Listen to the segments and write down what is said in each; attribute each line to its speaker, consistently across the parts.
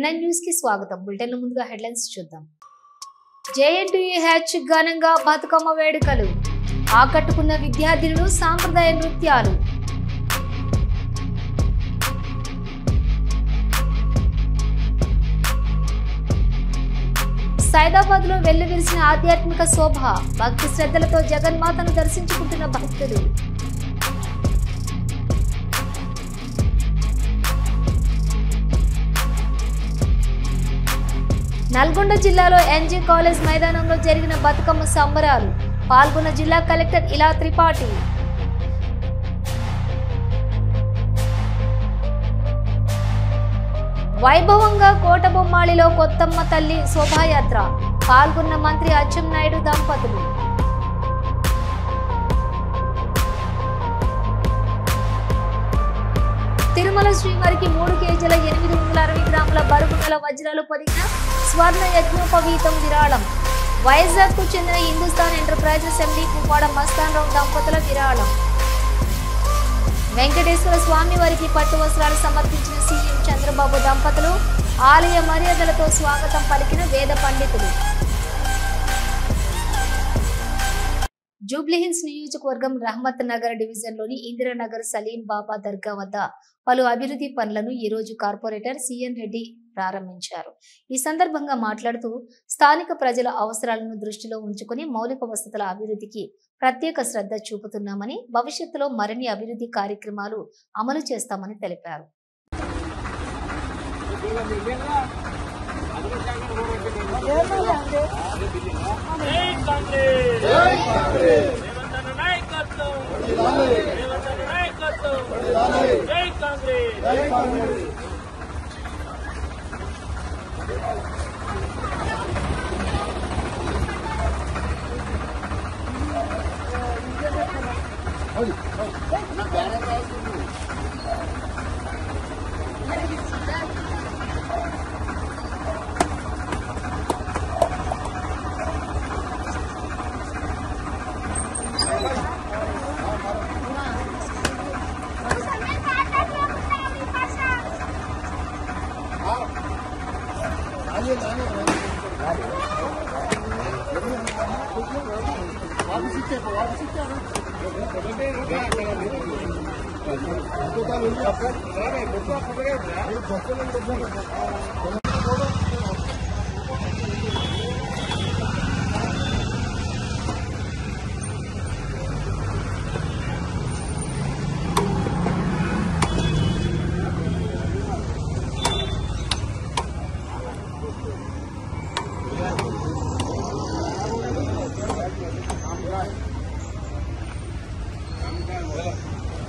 Speaker 1: M9 news కి స్వాగతం. Bulletin ముందుగా హెడ్లైన్స్ చూద్దాం. JNTUH ఘనంగా బతుకమ్మ వేడుకలు, ఆకట్టుకున్న విద్యార్థులు, సాంప్రదాయ నృత్యాలు. సైదాబాద్ లో వెల్లివిరిసిన ఆధ్యాత్మిక శోభ, భక్తి శ్రద్ధలతో జగన్మాతను దర్శించుకుంటున్న భక్తులు. నల్గొండ జిల్లాలో NG కాలేజ్ మైదానంలో జరిగిన బతుకమ్మ సంబరాలు, పాల్గొన్న జిల్లా కలెక్టర్ ఇలా త్రిపాఠి. వైభవంగా కోటబొమ్మాళిలో కొత్తమ్మ తల్లి శోభాయాత్ర, పాల్గొన్న మంత్రి అచ్చెన్నాయుడు దంపతులు. తిరుమల శ్రీవారికి 3 కేజీల 860 గ్రాముల బరువు గల వజ్రాలు పొదిగిన స్వర్ణ యజ్ఞోపవీతం విరాళం. వైజాగ్ కు చెందిన హిందుస్థాన్ ఎంటర్ప్రైజెస్ MD పువ్వాడ మస్తాన్ రావు దంపతుల విరాళం. వెంకటేశ్వర స్వామి వారికి పట్టు వస్త్రాలు సమర్పించిన సీఎం చంద్రబాబు దంపతులు, ఆలయ మర్యాదలతో స్వాగతం పలికిన వేద పండితులు. జూబ్లీహిల్స్ నియోజకవర్గం రహమత్ నగర్ డివిజన్లోని ఇందిరానగర్ సలీం బాబా దర్గా వద్ద పలు అభివృద్ధి పనులను ఈ రోజు కార్పొరేటర్ CN రెడ్డి ప్రారంభించారు. ఈ సందర్భంగా మాట్లాడుతూ స్థానిక ప్రజల అవసరాలను దృష్టిలో ఉంచుకుని మౌలిక వసతుల అభివృద్ధికి ప్రత్యేక శ్రద్ధ చూపుతున్నామని, భవిష్యత్తులో మరిన్ని అభివృద్ధి కార్యక్రమాలు అమలు చేస్తామని తెలిపారు.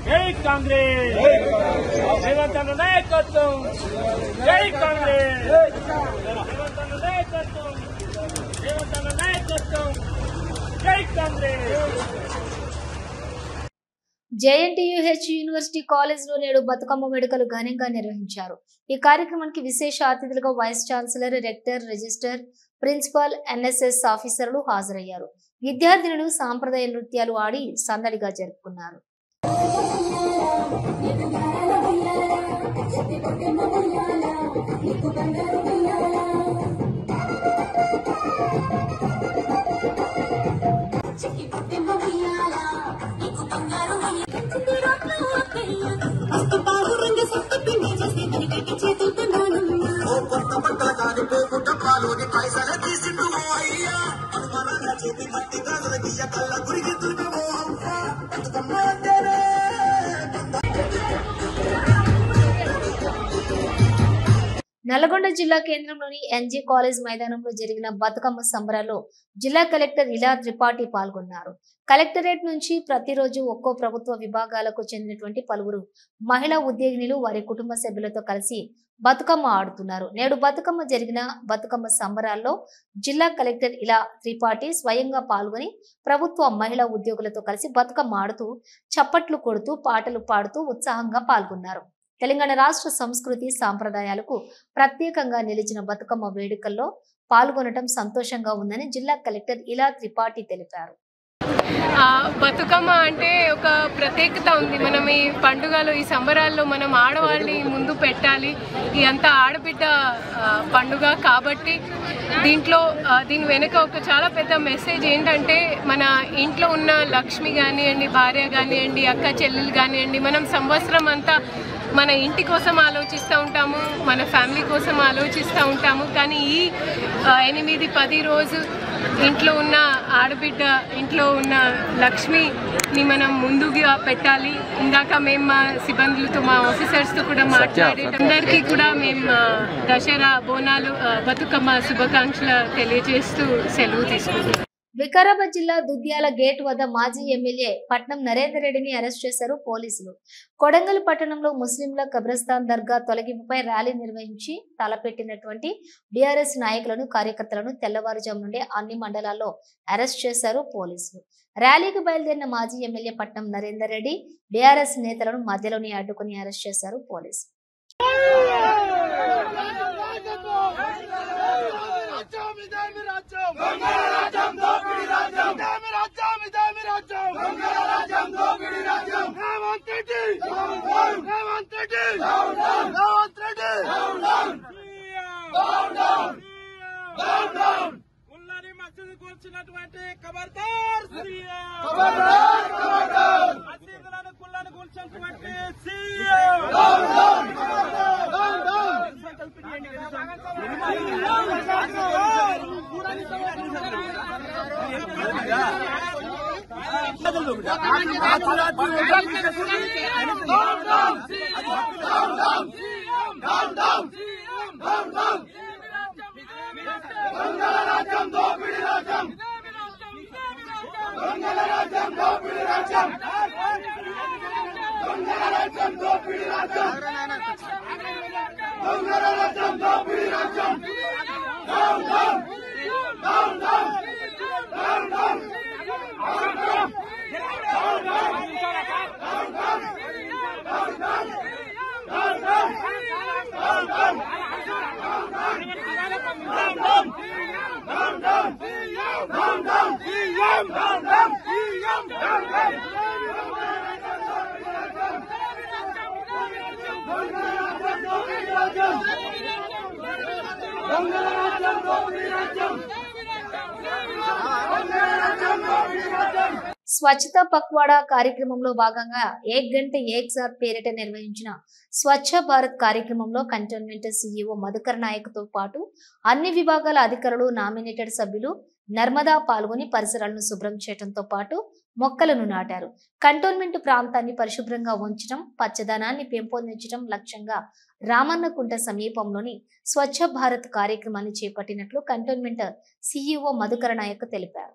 Speaker 2: జై కాంగ్రెస్, రేవంత్ అన్న నాయకత్వం. జై కాంగ్రెస్, రేవంత్ అన్న నాయకత్వం. రేవంత్ అన్న నాయకత్వం. జై కాంగ్రెస్.
Speaker 1: JNTUH యూనివర్సిటీ కాలేజ్ లో నేడు బతుకమ్మ వేడుకలు ఘనంగా నిర్వహించారు. ఈ కార్యక్రమానికి విశేష అతిథులుగా vice chancellor, rector, registrar, principal, NSS ఆఫీసర్లు హాజరయ్యారు. విద్యార్థినులు సాంప్రదాయ నృత్యాలు ఆడి సందడిగా జరుపుకున్నారు. నల్గొండ జిల్లా కేంద్రంలోని NG కాలేజ్ మైదానంలో జరిగిన బతుకమ్మ సంబరాల్లో జిల్లా కలెక్టర్ ఇలా త్రిపాఠి పాల్గొన్నారు. కలెక్టరేట్ నుంచి ప్రతిరోజు ఒక్కో ప్రభుత్వ విభాగాలకు చెందినటువంటి పలువురు మహిళా ఉద్యోగినులు వారి కుటుంబ సభ్యులతో కలిసి బతుకమ్మ ఆడుతున్నారు. నేడు బతుకమ్మ జరిగిన బతుకమ్మ సంబరాల్లో జిల్లా కలెక్టర్ ఇలా త్రిపాఠి స్వయంగా పాల్గొని ప్రభుత్వ మహిళా ఉద్యోగులతో కలిసి బతుకమ్మ ఆడుతూ చప్పట్లు కొడుతూ పాటలు పాడుతూ ఉత్సాహంగా పాల్గొన్నారు. తెలంగాణ రాష్ట్ర సంస్కృతి సాంప్రదాయాలకు ప్రత్యేకంగా నిలిచిన బతుకమ్మ వేడుకల్లో పాల్గొనడం సంతోషంగా ఉందని జిల్లా కలెక్టర్ ఇలా త్రిపాఠి తెలిపారు.
Speaker 3: బతుకమ్మ అంటే ఒక ప్రత్యేకత ఉంది. మనం ఈ పండుగలో ఈ సంబరాల్లో మనం ఆడవాళ్ళని ముందు పెట్టాలి. ఈ అంతా ఆడబిడ్డ పండుగ కాబట్టి దీని వెనుక ఒక చాలా పెద్ద మెసేజ్ ఏంటంటే మన ఇంట్లో ఉన్న లక్ష్మి కానివ్వండి, భార్య కానివ్వండి, అక్క చెల్లెలు కానివ్వండి, మనం సంవత్సరం అంతా మన ఇంటి కోసం ఆలోచిస్తూ ఉంటాము, మన ఫ్యామిలీ కోసం ఆలోచిస్తూ ఉంటాము. కానీ ఈ 8-10 రోజు ఇంట్లో ఉన్న ఆడబిడ్డ, ఇంట్లో ఉన్న లక్ష్మిని మనం ముందుగా పెట్టాలి. ఇందాక మేము మా సిబ్బందులతో, మా ఆఫీసర్స్తో కూడా మాట్లాడి అందరికీ కూడా మేము దసరా బోనాలు బతుకమ్మ శుభాకాంక్షలు తెలియజేస్తూ సెలవు తీసుకుంటాం.
Speaker 1: వికారాబాద్ జిల్లా దుద్యాల గేట్ వద్ద మాజీ ఎమ్మెల్యే పట్నం నరేందర్ రెడ్డిని అరెస్ట్ చేశారు పోలీసులు. కొడంగల్ పట్టణంలో ముస్లింల కబ్రస్థాన్ దర్గా తొలగింపుపై ర్యాలీ నిర్వహించి తలపెట్టినటువంటి బీఆర్ఎస్ నాయకులను, కార్యకర్తలను తెల్లవారుజాము నుండి అన్ని మండలాల్లో అరెస్ట్ చేశారు పోలీసులు. ర్యాలీకి బయలుదేరిన మాజీ ఎమ్మెల్యే పట్నం నరేందర్ రెడ్డి బీఆర్ఎస్ నేతలను మధ్యలోనే అడ్డుకుని అరెస్ట్ చేశారు పోలీసులు. స్వచ్ఛత పక్వాడా కార్యక్రమంలో భాగంగా ఏక్ గంట ఏక్ సాత్ పేరిట నిర్వహించిన స్వచ్ఛ భారత్ కార్యక్రమంలో కంటోన్మెంట్ సీఈఓ మధుకర్ నాయక్ తో పాటు అన్ని విభాగాల అధికారులు, నామినేటెడ్ సభ్యులు నర్మదా పాల్గొని పరిసరాలను శుభ్రం చేయడంతో పాటు మొక్కలను నాటారు. కంటోన్మెంట్ ప్రాంతాన్ని పరిశుభ్రంగా ఉంచడం, పచ్చదనాన్ని పెంపొందించడం లక్ష్యంగా రామన్నకుంట సమీపంలోని స్వచ్ఛ భారత్ కార్యక్రమాన్ని చేపట్టినట్లు కంటోన్మెంట్ సీఈఓ మధుకర్ నాయక్ తెలిపారు.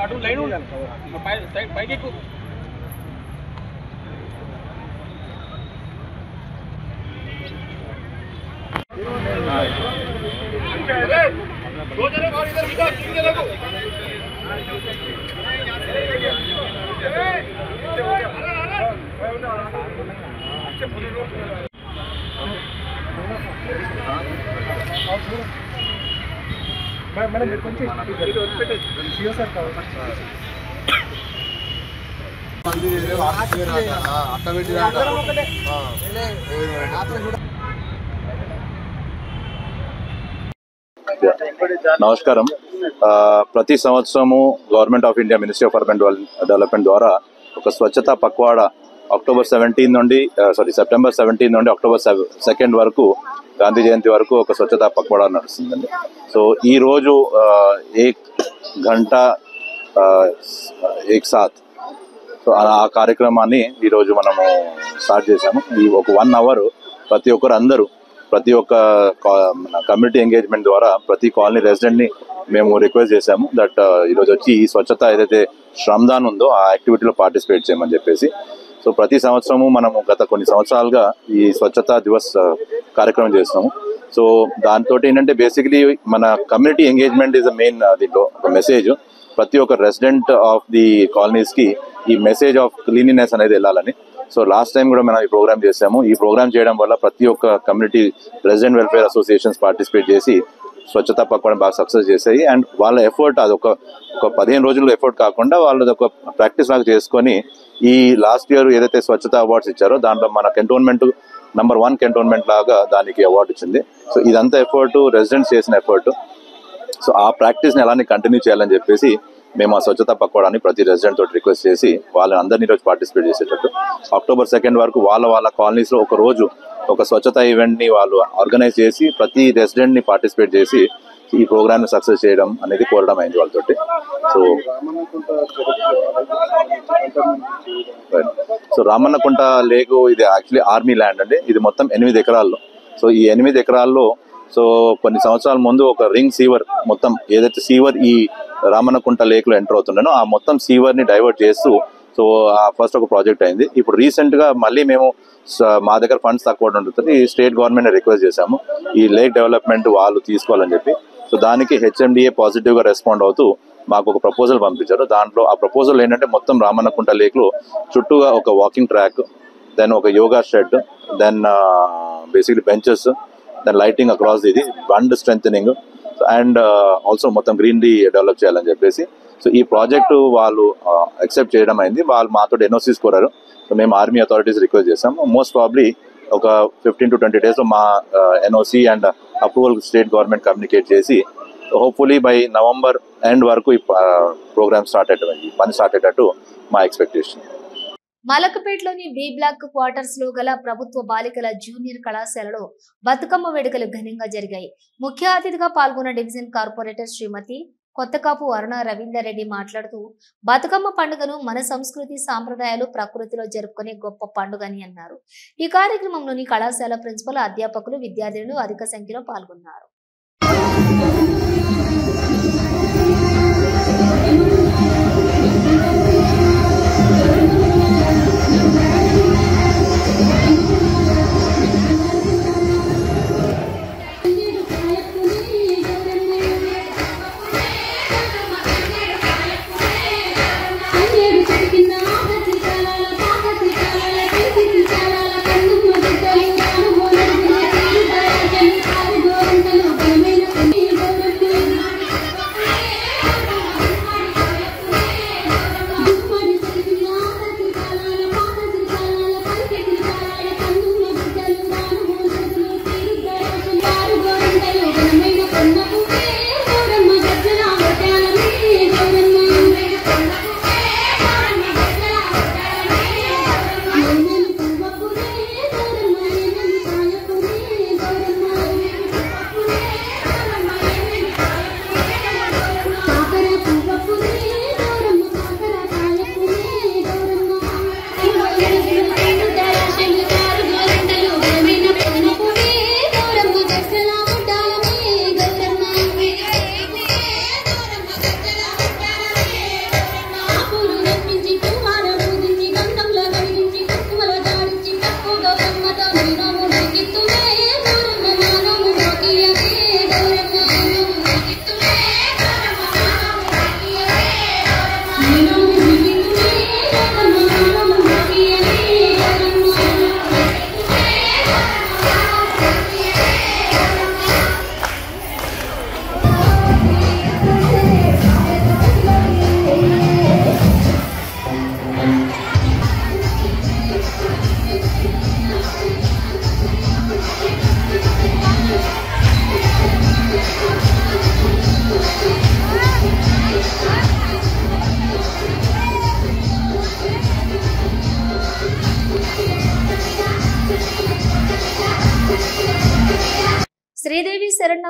Speaker 2: అటు లైన్ ఉండాలి పైకి మేడం మీరు కొంచెం సార్ కావాలి
Speaker 4: నమస్కారం. ప్రతి సంవత్సరము government of India ministry of urban development ద్వారా ఒక స్వచ్ఛతా పక్వాడా సెప్టెంబర్ 17 నుండి అక్టోబర్ 2 వరకు గాంధీ జయంతి వరకు ఒక స్వచ్ఛతా పక్వాడా నడుస్తుందండి. సో ఈరోజు ఏక్ గంట ఏక్ సాత్, సో ఆ కార్యక్రమాన్ని ఈరోజు మనము స్టార్ట్ చేసాము. ఈ ఒక 1 అవర్ ప్రతి ఒక్కరు అందరూ ప్రతి ఒక్క కమ్యూనిటీ ఎంగేజ్మెంట్ ద్వారా ప్రతి కాలనీ రెసిడెంట్ని మేము రిక్వెస్ట్ చేశాము దట్ ఈరోజు వచ్చి ఈ స్వచ్ఛత ఏదైతే శ్రమదాన్ ఉందో ఆ యాక్టివిటీలో పార్టిసిపేట్ చేయమని చెప్పేసి. సో ప్రతి సంవత్సరము మనము గత కొన్ని సంవత్సరాలుగా ఈ స్వచ్ఛతా దివస్ కార్యక్రమం చేస్తున్నాము. సో దాంతో ఏంటంటే బేసికలీ మన community engagement is the main. దీంట్లో ఒక మెసేజ్ ప్రతి ఒక్క రెసిడెంట్ ఆఫ్ ది కాలనీస్కి ఈ మెసేజ్ ఆఫ్ క్లీనినెస్ అనేది వెళ్ళాలని. సో లాస్ట్ టైం కూడా మనం ఈ ప్రోగ్రామ్ చేసాము. ఈ ప్రోగ్రామ్ చేయడం వల్ల ప్రతి ఒక్క community resident welfare associations participate చేసి స్వచ్ఛతా పక్వాడా బాగా సక్సెస్ చేసాయి. అండ్ వాళ్ళ ఎఫర్ట్ అది ఒక 15 రోజుల్లో ఎఫర్ట్ కాకుండా వాళ్ళది ఒక ప్రాక్టీస్ లాగా చేసుకొని ఈ లాస్ట్ ఇయర్ ఏదైతే స్వచ్ఛతా అవార్డ్స్ ఇచ్చారో దాంట్లో మన కంటోన్మెంట్ నంబర్ 1 కంటోన్మెంట్ లాగా దానికి అవార్డు వచ్చింది. సో ఇదంతా ఎఫర్ట్ రెసిడెంట్స్ చేసిన ఎఫర్ట్. సో ఆ ప్రాక్టీస్ని ఎలానే కంటిన్యూ చేయాలని చెప్పేసి మేము ఆ స్వచ్ఛతా పక్వాడాని ప్రతి రెసిడెంట్ తోటి రిక్వెస్ట్ చేసి వాళ్ళని అందరినీ రోజు పార్టిసిపేట్ చేసేటట్టు October 2 వరకు వాళ్ళ కాలనీస్లో ఒక రోజు ఒక స్వచ్ఛతా ఈవెంట్ని వాళ్ళు ఆర్గనైజ్ చేసి ప్రతి రెసిడెంట్ని పార్టిసిపేట్ చేసి ఈ ప్రోగ్రామ్ని సక్సెస్ చేయడం అనేది కోరడం అయింది వాళ్ళతోటి. సో రామన్నకుంట లేక్ ఇది యాక్చువల్లీ ఆర్మీ ల్యాండ్ అండి. ఇది మొత్తం 8 ఎకరాల్లో. సో ఈ 8 ఎకరాల్లో సో కొన్ని సంవత్సరాల ముందు ఒక రింగ్ సీవర్ మొత్తం ఏదైతే సీవర్ ఈ రామన్నకుంట లేక్లో ఎంటర్ అవుతుండేనో ఆ మొత్తం సీవర్ని డైవర్ట్ చేస్తూ సో ఫస్ట్ ఒక ప్రాజెక్ట్ అయింది. ఇప్పుడు రీసెంట్గా మళ్ళీ మేము మా దగ్గర ఫండ్స్ తక్కువ ఉంటుంది స్టేట్ గవర్నమెంట్ రిక్వెస్ట్ చేశాము ఈ లేక్ డెవలప్మెంట్ వాళ్ళు తీసుకోవాలని చెప్పి. సో దానికి HMDA పాజిటివ్గా రెస్పాండ్ అవుతూ మాకు ఒక ప్రపోజల్ పంపించారు. దాంట్లో ఆ ప్రపోజల్ ఏంటంటే మొత్తం రామన్నకుంట లేక్లో చుట్టూగా ఒక వాకింగ్ ట్రాక్, దెన్ ఒక yoga shed, then basically benches, then lighting across ఇది బండ్ స్ట్రెంథనింగ్ అండ్ ఆల్సో మొత్తం గ్రీనరీ డెవలప్ చేయాలని చెప్పేసి. సో ఈ ప్రాజెక్టు వాళ్ళు యాక్సెప్ట్ చేయడం అయింది. వాళ్ళు మాతో NOCs కోరారు. సో మేము ఆర్మీ అథారిటీస్ రిక్వెస్ట్ చేసాము. మోస్ట్ ప్రాబ్లీ ఒక 15 to 20 డేస్లో మా NOC and approval state government communicate చేసి హోప్ఫుల్లీ బై నవంబర్ ఎండ్ వరకు ఈ ప్రోగ్రామ్ పని స్టార్ట్ అయ్యేటట్టు మా ఎక్స్పెక్టేషన్.
Speaker 1: మలకపేటలోని బి బ్లాక్ క్వార్టర్స్ లో గల ప్రభుత్వ బాలికల జూనియర్ కళాశాలలో బతుకమ్మ వేడుకలు ఘనంగా జరిగాయి. ముఖ్య అతిథిగా పాల్గొన్న డివిజన్ కార్పొరేటర్ శ్రీమతి కొత్తకాపు అరుణ రవీందర్ రెడ్డి మాట్లాడుతూ బతుకమ్మ పండుగను మన సంస్కృతి సాంప్రదాయాలు ప్రకృతిలో జరుపుకునే గొప్ప పండుగని అన్నారు. ఈ కార్యక్రమంలోని కళాశాల ప్రిన్సిపల్, అధ్యాపకులు, విద్యార్థులు అధిక సంఖ్యలో పాల్గొన్నారు.
Speaker 5: Thank you.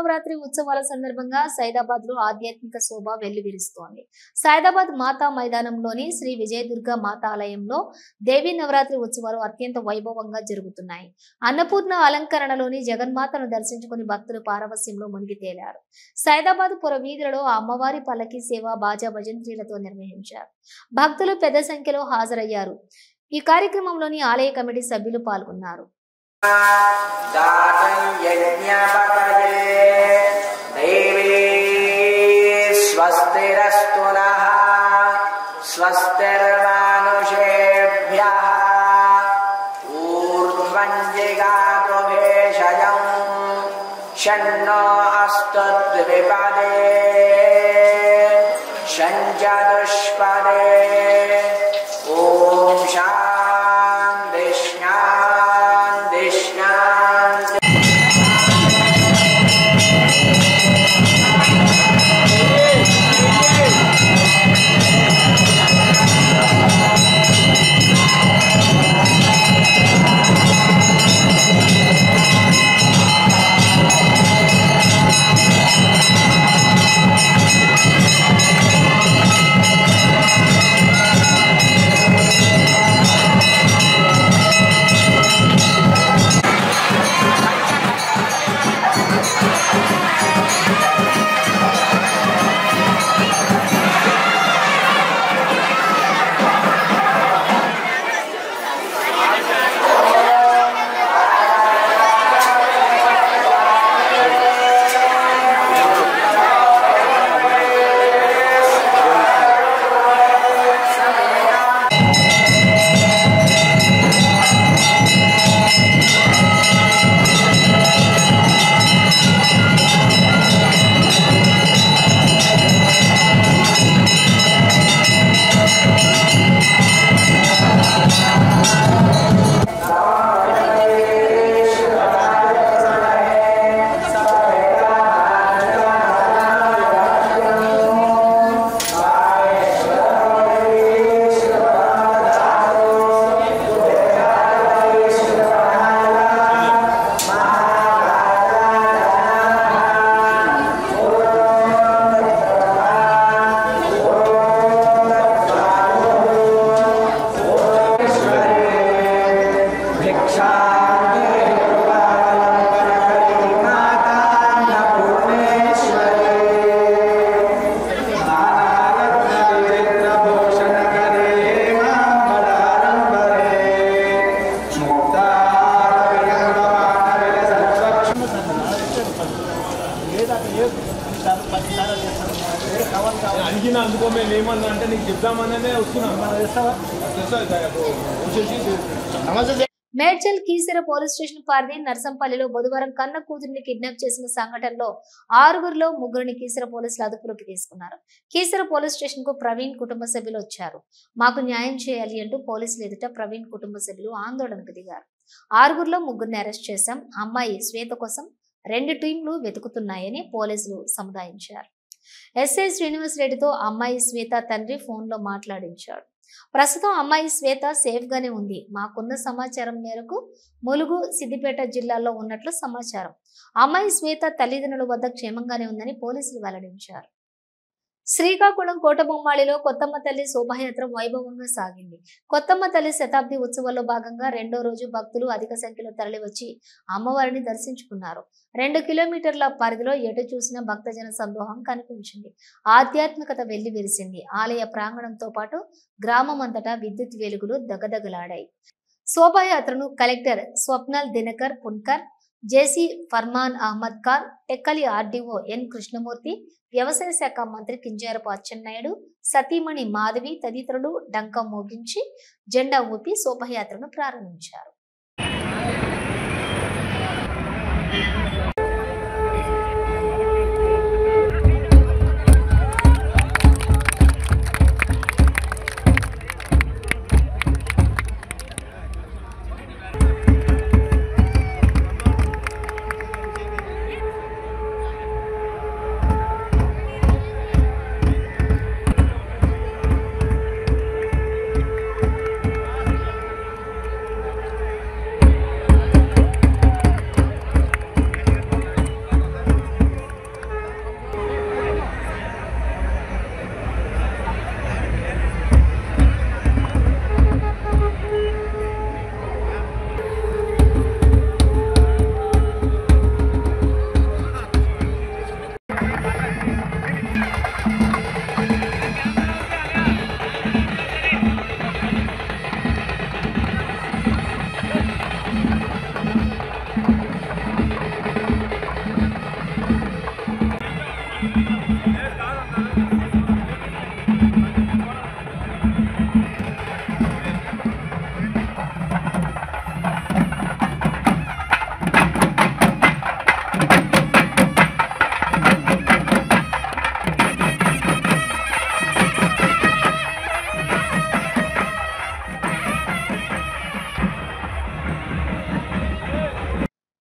Speaker 1: శరన్నవరాత్రి ఉత్సవాల సందర్భంగా సైదాబాద్ లో ఆధ్యాత్మిక శోభ వెల్లివిరుస్తోంది. సైదాబాద్ మాతా మైదానంలోని శ్రీ విజయదుర్గ మాతా ఆలయంలో దేవీ నవరాత్రి ఉత్సవాలు అత్యంత వైభవంగా జరుగుతున్నాయి. అన్నపూర్ణ అలంకరణలోని జగన్మాతను దర్శించుకుని భక్తులు పారవస్యంలో మునిగి తేలారు. సైదాబాద్ పుర వీధులలో అమ్మవారి పల్లకి సేవ బాజా భజంత్రీలతో నిర్వహించారు. భక్తులు పెద్ద సంఖ్యలో హాజరయ్యారు. ఈ కార్యక్రమంలోని ఆలయ కమిటీ సభ్యులు పాల్గొన్నారు.
Speaker 5: स्वस्तिरस्तु नः स्वस्तिर्मानुषेभ्यः ऊर्ध्वं जिगातु भेषजं शन्नो अस्तु द्विपदे शञ्चतुष्पदे ॐ शान्ति शान्ति शान्ति।
Speaker 2: అడిగిన అందుకో మేము ఏమన్నా అంటే నీకు చెప్దామనే వస్తున్నాం.
Speaker 1: మేడ్చల్ కీసర పోలీస్ స్టేషన్ పరిధి నర్సంపల్లిలో బుధవారం కన్న కూతురిని కిడ్నాప్ చేసిన సంఘటనలో 6గురిలో 3గురిని కీసర పోలీసులు అదుపులోకి తీసుకున్నారు. కీసర పోలీస్ స్టేషన్ కు ప్రవీణ్ కుటుంబ సభ్యులు వచ్చారు. మాకు న్యాయం చేయాలి అంటూ పోలీసులు ఎదుట ప్రవీణ్ కుటుంబ సభ్యులు ఆందోళనకు దిగారు. 6గురిలో 3గురిని అరెస్ట్ చేశాం. అమ్మాయి శ్వేత కోసం 2 టీంలు వెతుకుతున్నాయని పోలీసులు సముదాయించారు. ఎస్ఐ శ్రీనివాస్ రెడ్డితో అమ్మాయి శ్వేత తండ్రి ఫోన్లో మాట్లాడించాడు. ప్రస్తుతం అమ్మాయి శ్వేత సేఫ్ గానే ఉంది. మాకున్న సమాచారం మేరకు ములుగు, సిద్దిపేట జిల్లాల్లో ఉన్నట్లు సమాచారం. అమ్మాయి శ్వేత తల్లిదండ్రుల వద్ద క్షేమంగానే ఉందని పోలీసులు వెల్లడించారు. శ్రీకాకుళం కోటబొమ్మాళిలో కొత్తమ్మ తల్లి శోభాయాత్ర వైభవంగా సాగింది. కొత్తమ్మ తల్లి శతాబ్ది ఉత్సవాల్లో భాగంగా 2వ రోజు భక్తులు అధిక సంఖ్యలో తరలివచ్చి అమ్మవారిని దర్శించుకున్నారు. 2 కిలోమీటర్ల పరిధిలో ఎటు చూసిన భక్తజన సందోహం కనిపించింది. ఆధ్యాత్మికత వెళ్లి విరిసింది. ఆలయ ప్రాంగణంతో పాటు గ్రామం అంతటా విద్యుత్ వెలుగులు దగదగలాడాయి. శోభాయాత్రను కలెక్టర్ స్వప్నల్ దినకర్ పున్కర్, జేసీ ఫర్మాన్ అహ్మద్ ఖాన్, టెక్కలి ఆర్డీఓ ఎన్ కృష్ణమూర్తి, వ్యవసాయ శాఖ మంత్రి కింజారపు అచ్చెన్నాయుడు, సతీమణి మాధవి తదితరులు డంకా మోగించి జెండా ఊపి శోభయాత్రను ప్రారంభించారు.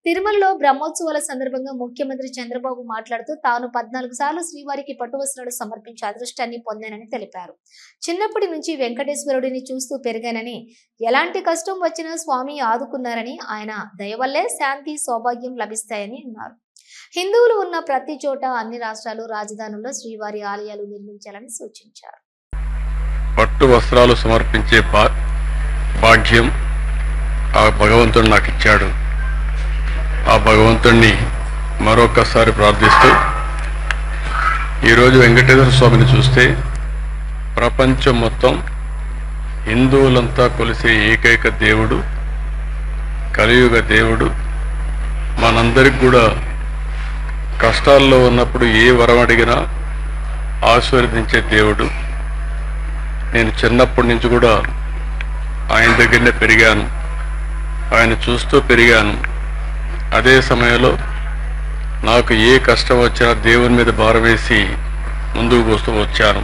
Speaker 1: తిరుమలలో బ్రహ్మోత్సవాల సందర్భంగా ముఖ్యమంత్రి చంద్రబాబు మాట్లాడుతూ తాను 14 సార్లు శ్రీవారికి పట్టు వస్త్రాలు సమర్పించే అదృష్టాన్ని పొందానని తెలిపారు. చిన్నప్పటి నుంచి వెంకటేశ్వరుడిని చూస్తూ పెరిగానని, ఎలాంటి కష్టం వచ్చినా స్వామి ఆదుకున్నారని, ఆయన దయ వల్లే శాంతి సౌభాగ్యం లభిస్తాయని అన్నారు. హిందువులు ఉన్న ప్రతి చోట అన్ని రాష్ట్రాలు రాజధానుల్లో శ్రీవారి ఆలయాలు నిర్మించాలని సూచించారు.
Speaker 6: పట్టు వస్త్రాలు సమర్పించే భాగ్యం ఆ భగవంతుడు నాకు ఇచ్చాడు. ఆ భగవంతుణ్ణి మరొకసారి ప్రార్థిస్తూ ఈరోజు వెంకటేశ్వర స్వామిని చూస్తే ప్రపంచం మొత్తం హిందువులంతా కొలిసే ఏకైక దేవుడు, కలియుగ దేవుడు, మనందరికి కూడా కష్టాల్లో ఉన్నప్పుడు ఏ వరం అడిగినా ఆశీర్వదించే దేవుడు. నేను చిన్నప్పటి నుంచి కూడా ఆయన దగ్గరనే పెరిగాను, ఆయన చూస్తూ పెరిగాను. అదే సమయంలో నాకు ఏ కష్టం వచ్చినా దేవుని మీద భారం వేసి ముందుకు పోస్తూ వచ్చాను.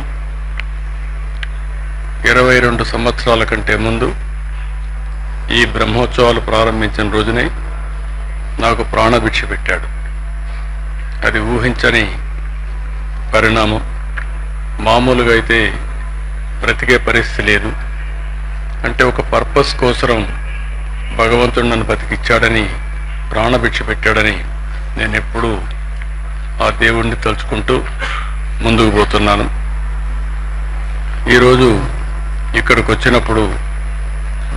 Speaker 6: 22 సంవత్సరాల కంటే ముందు ఈ బ్రహ్మోత్సవాలు ప్రారంభించిన రోజునే నాకు ప్రాణభిక్ష పెట్టాడు. అది ఊహించని పరిణామం. మామూలుగా అయితే బ్రతికే పరిస్థితి లేదు. అంటే ఒక పర్పస్ కోసం భగవంతుడు నన్ను బతికిచ్చాడని, ప్రాణభిక్ష పెట్టాడని నేను ఎప్పుడూ ఆ దేవుణ్ణి తలుచుకుంటూ ముందుకు పోతున్నాను. ఈరోజు ఇక్కడికి వచ్చినప్పుడు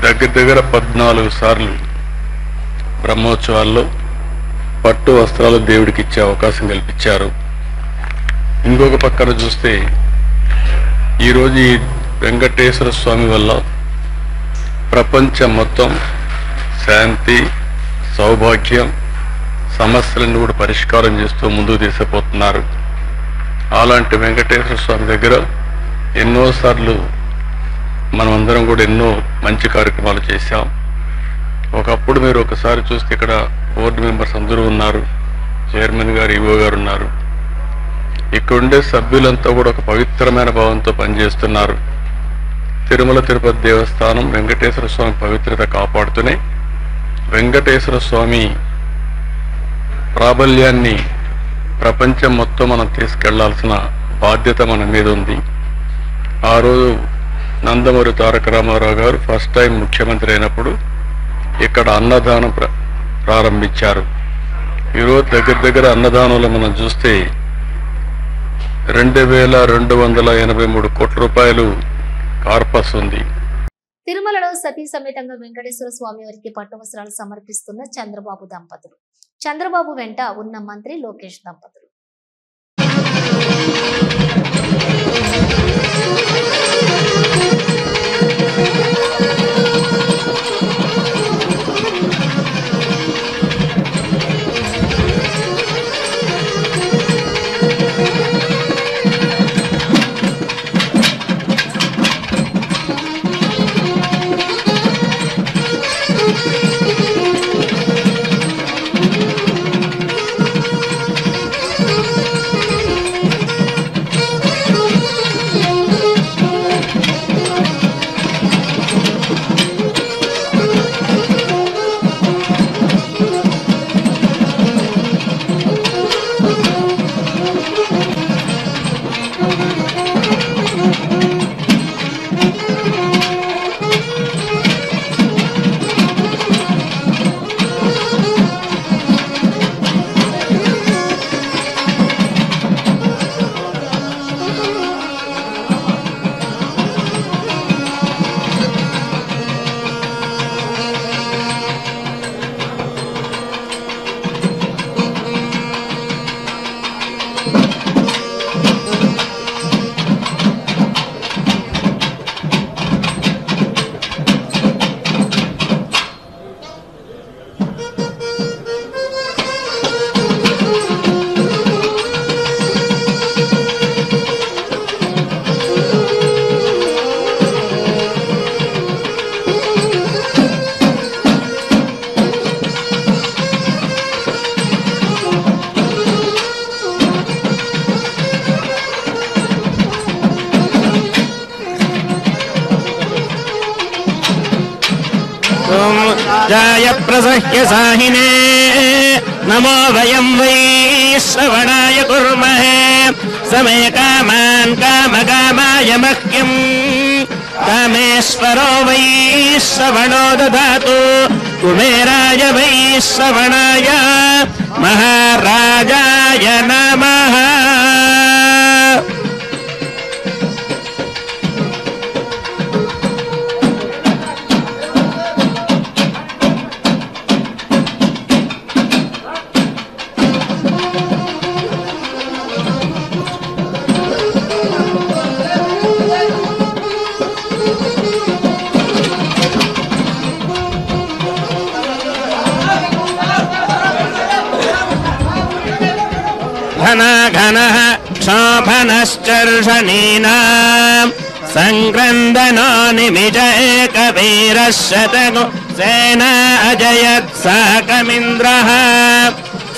Speaker 6: దగ్గర 14 సార్లు బ్రహ్మోత్సవాల్లో పట్టు వస్త్రాలు దేవుడికి ఇచ్చే అవకాశం కల్పించారు. ఇంకొక పక్కన చూస్తే ఈరోజు ఈ వెంకటేశ్వర స్వామి వల్ల ప్రపంచం మొత్తం శాంతి, సౌభాగ్యం, సమస్యలను కూడా పరిష్కారం చేస్తూ ముందుకు తీసుకుపోతున్నారు. అలాంటి వెంకటేశ్వర స్వామి దగ్గర ఎన్నోసార్లు మనమందరం కూడా ఎన్నో మంచి కార్యక్రమాలు చేశాం. ఒకప్పుడు మీరు ఒకసారి చూస్తే ఇక్కడ బోర్డు మెంబర్స్ అందరూ ఉన్నారు, చైర్మన్ గారు, ఈవో గారు ఉన్నారు. ఇక్కడ ఉండే సభ్యులంతా కూడా ఒక పవిత్రమైన భావంతో పనిచేస్తున్నారు. తిరుమల తిరుపతి దేవస్థానం వెంకటేశ్వర స్వామి పవిత్రత కాపాడుతూనే వెంకటేశ్వర స్వామి ప్రాబల్యాన్ని ప్రపంచం మొత్తం మనం తీసుకెళ్లాల్సిన బాధ్యత మన మీద ఉంది. ఆ రోజు నందమూరి తారక రామారావు గారు ఫస్ట్ టైం ముఖ్యమంత్రి అయినప్పుడు ఇక్కడ అన్నదానం ప్రారంభించారు. ఈరోజు దగ్గర అన్నదానంలో మనం చూస్తే 2,283 కోట్ల రూపాయలు కార్పస్ ఉంది.
Speaker 1: తిరుమలలో సతీ సమేతంగా వెంకటేశ్వర స్వామి వారికి పట్టు వస్త్రాలు సమర్పిస్తున్న చంద్రబాబు దంపతులు. చంద్రబాబు వెంట ఉన్న మంత్రి లోకేష్ దంపతులు.
Speaker 7: जाय प्रसह्य साहिने नमो वयं वै श्रवणाय कुर्महे समे कामान् कामकामाय मह्यम् कामेश्वरो वै श्रवणो ददातु कुबेराय वै श्रवणाय महाराजाय नमः। घनः क्षोभनश्चर्षणीनां संक्रन्दनो निमिष एकवीरः शतगो सेना अजयत् साकमिन्द्रः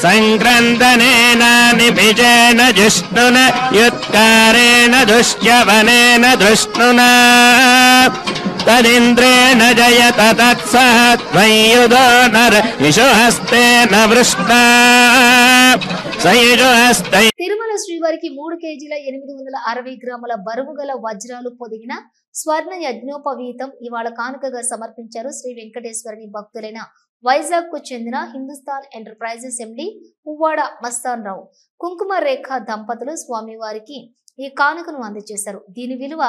Speaker 7: संक्रन्दनेन निभिजेन जिष्णुना युत्कारेण दुष्यवनेन धृष्णुना तदिन्द्रेण जयत तत्सह त्वय्युधो नर विशुहस्तेन वृष्टा
Speaker 1: తిరుమల శ్రీవారికి 3 కేజీల 860 గ్రాముల బరువు గల వజ్రాలు పొదిగిన స్వర్ణ యజ్ఞోపవీతం ఇవాళ కానుకగా సమర్పించారు శ్రీ వెంకటేశ్వరుని భక్తులైన వైజాగ్ కు చెందిన హిందుస్థాన్ ఎంటర్ప్రైజెస్ ఎండి పువ్వాడ మస్తాన్ రావు కుంకుమ రేఖ దంపతులు స్వామివారికి ఈ కానుకను అందజేశారు. దీని విలువ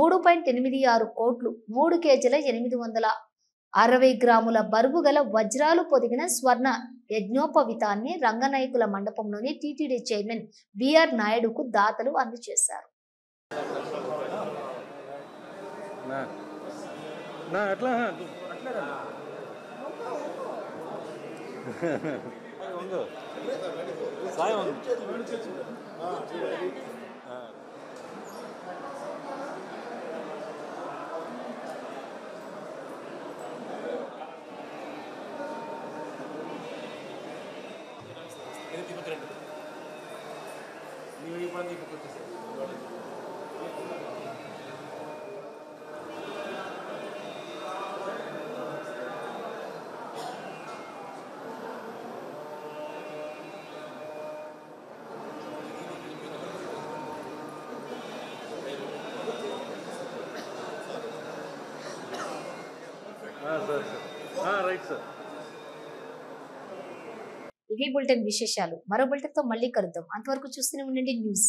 Speaker 1: 3.86 కోట్లు. 3 కేజీల 860 గ్రాముల బరువు గల వజ్రాలు పొదిగిన స్వర్ణ యజ్ఞోపవితాన్ని రంగనాయకుల మండపంలోని టీటీడీ చైర్మన్ బిఆర్ నాయుడుకు దాతలు అందజేశారు. ఇవి బులెటిన్ విశేషాలు. మరో బులెటిన్ తో మళ్ళీ కలుద్దాం. అంతవరకు చూస్తూనే ఉండండి న్యూస్.